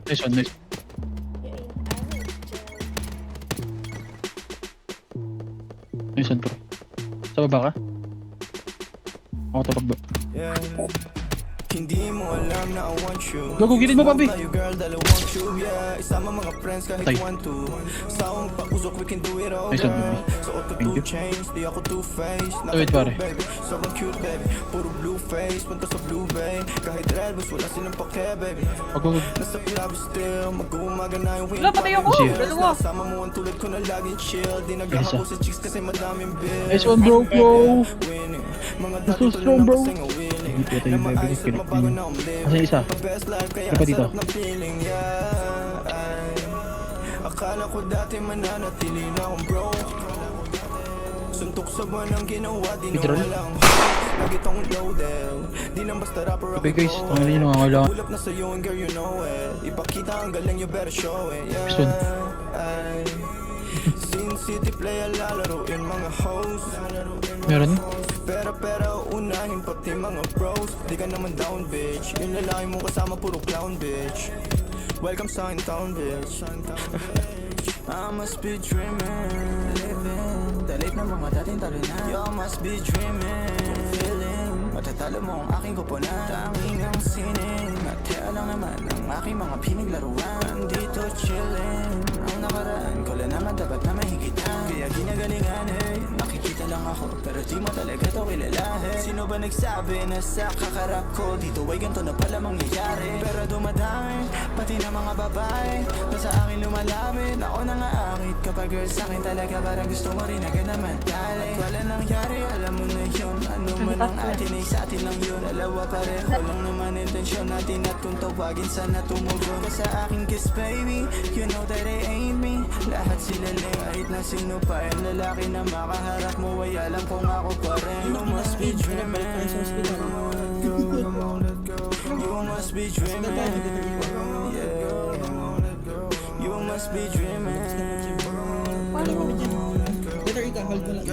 Nice one, nice. Nice one, bro. Sa baba ka? Ako tapag ba? Hindi mo alam na I want you. Gago, gilid mo, papi. Girl, dala want you, yeah. Isama mga friends kahit Patay. want to. Sa akong pag-usok, we can do it all, Nice one, girl. baby. So auto Thank you. to change, di ako two-faced. Wait, pare. baby, sobrang cute, baby. Puro blue face, punta sa blue bay. Kahit red, mas wala silang pake, baby. Wag. Nasa club still, mag-uumaga na yung Wala, patay ako. Sige. Dalawa. Sama mo ang tulad ko na laging chill. Di nagkakapo sa chicks kasi madaming bill. Nice one, bro. Winning. Mga That's so dati strong, bro. kasing winning. Hindi pa tayo Na baby, maayos at connect mabago din. na umli. Asan yung isa? Best life kaya Isa pa dito. sarap ng feeling, yeah. Ay, akala ko dati mananatili na akong broke. Suntok sa buwan ang ginawa, di na Withdraw? walang lagi tong loaded. Di lang basta rapper ako Okay guys, tangin na yun, nangangailangan. Pull up na sa'yo and girl you know it. Ipakita ang galing, you better show it, yeah. Gusto. Ay, Sin City play lalaroin mga hoes. Meron? Pero unahin pati mga bros. Di ka naman down bitch. Yung lalaki mo kasama puro clown bitch. Welcome sa in town bitch. I must be dreaming, living. Dalit na mga dating talo na. You must be dreaming, feeling. Matatalo mo ang aking kupunan. Tanging ang sining. Nataya lang naman ang aking mga pinaglaruan. Dito chilling. Ang nakaraan ko lang naman dapat na mahigitan. Kaya ginagalingan eh. Nakikita lang ako pero di mo talaga to kilalahin. Sino ba nagsabi na sa kakarap ko dito ay ganito na pala mangyayari? Pero dumadami pati na mga babae na sa akin lumalapit. Ako na nga akit kapag girl sa akin talaga parang gusto mo rin agad na madali. At wala nangyari alam mo na yun. Ano man ang atin ay sa atin lang yun. Dalawa pareho lang naman intensyon natin at kung tawagin sana tumugon ka sa aking kiss baby. You know that it ain't me. Lahat sila lang kahit na sino pa yung lalaki na makaharap mo ay alam kung ako pa rin. You must be dreaming. You must be dreaming. Yeah. You must be dreaming. Paano kami dyan? Better ikaw, hold ko lang.